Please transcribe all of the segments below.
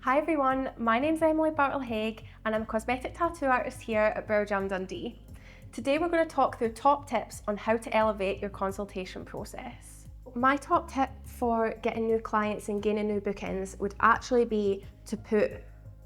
Hi everyone, my name's Emily Bartle-Haigh and I'm a cosmetic tattoo artist here at Browjam Dundee. Today we're going to talk through top tips on how to elevate your consultation process. My top tip for getting new clients and gaining new bookings would actually be to put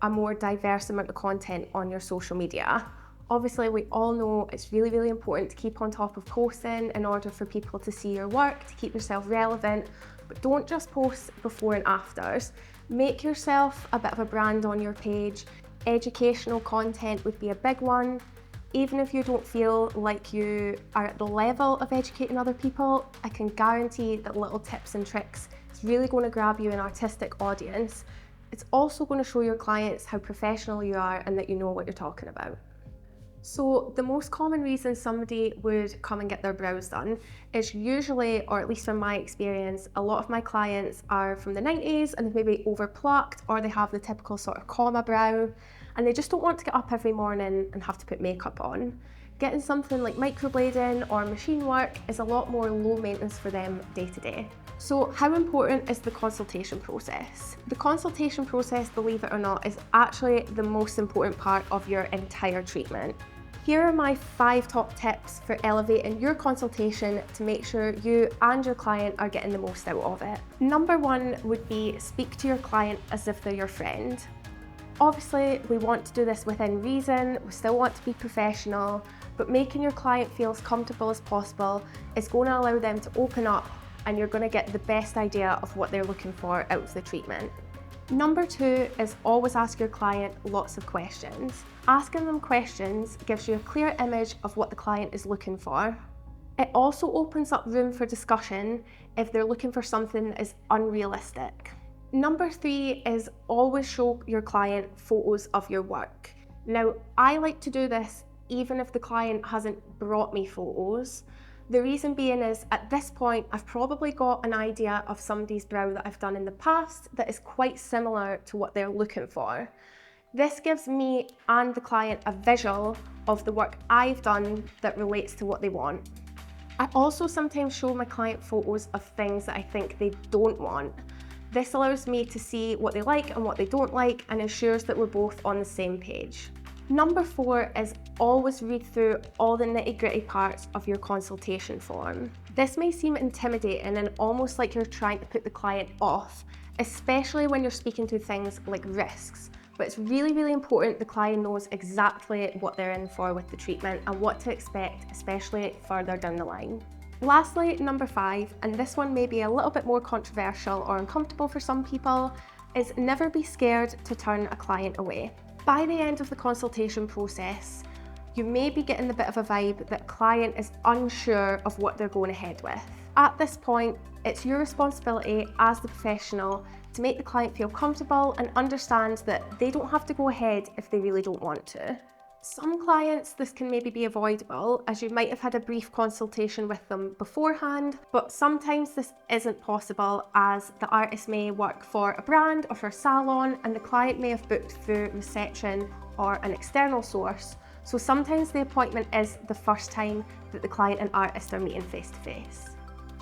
a more diverse amount of content on your social media. Obviously, we all know it's really important to keep on top of posting in order for people to see your work, to keep yourself relevant, but don't just post before and afters. Make yourself a bit of a brand on your page. Educational content would be a big one. Even if you don't feel like you are at the level of educating other people, I can guarantee that little tips and tricks is really going to grab you an artistic audience. It's also going to show your clients how professional you are and that you know what you're talking about. So the most common reason somebody would come and get their brows done is usually, or at least from my experience, a lot of my clients are from the 90s and they're maybe overplucked, or they have the typical sort of comma brow and they just don't want to get up every morning and have to put makeup on. Getting something like microblading or machine work is a lot more low maintenance for them day to day. So how important is the consultation process? The consultation process, believe it or not, is actually the most important part of your entire treatment. Here are my 5 top tips for elevating your consultation to make sure you and your client are getting the most out of it. Number 1 would be speak to your client as if they're your friend. Obviously, we want to do this within reason, we still want to be professional, but making your client feel as comfortable as possible is going to allow them to open up and you're going to get the best idea of what they're looking for out of the treatment. Number 2 is always ask your client lots of questions. Asking them questions gives you a clear image of what the client is looking for. It also opens up room for discussion if they're looking for something that is unrealistic. Number 3 is always show your client photos of your work. Now, I like to do this even if the client hasn't brought me photos. The reason being is, at this point, I've probably got an idea of somebody's brow that I've done in the past that is quite similar to what they're looking for. This gives me and the client a visual of the work I've done that relates to what they want. I also sometimes show my client photos of things that I think they don't want. This allows me to see what they like and what they don't like and ensures that we're both on the same page. Number 4 is always read through all the nitty-gritty parts of your consultation form. This may seem intimidating and almost like you're trying to put the client off, especially when you're speaking to things like risks. But it's really important the client knows exactly what they're in for with the treatment and what to expect, especially further down the line. Lastly, number 5, and this one may be a little bit more controversial or uncomfortable for some people, is never be scared to turn a client away. By the end of the consultation process, you may be getting the bit of a vibe that client is unsure of what they're going ahead with. At this point, it's your responsibility as the professional to make the client feel comfortable and understand that they don't have to go ahead if they really don't want to. Some clients, this can maybe be avoidable as you might have had a brief consultation with them beforehand, but sometimes this isn't possible as the artist may work for a brand or for a salon and the client may have booked through reception or an external source. So sometimes the appointment is the first time that the client and artist are meeting face to face.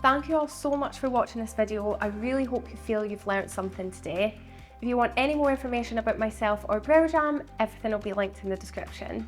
Thank you all so much for watching this video. I really hope you feel you've learned something today. If you want any more information about myself or Browjam, everything will be linked in the description.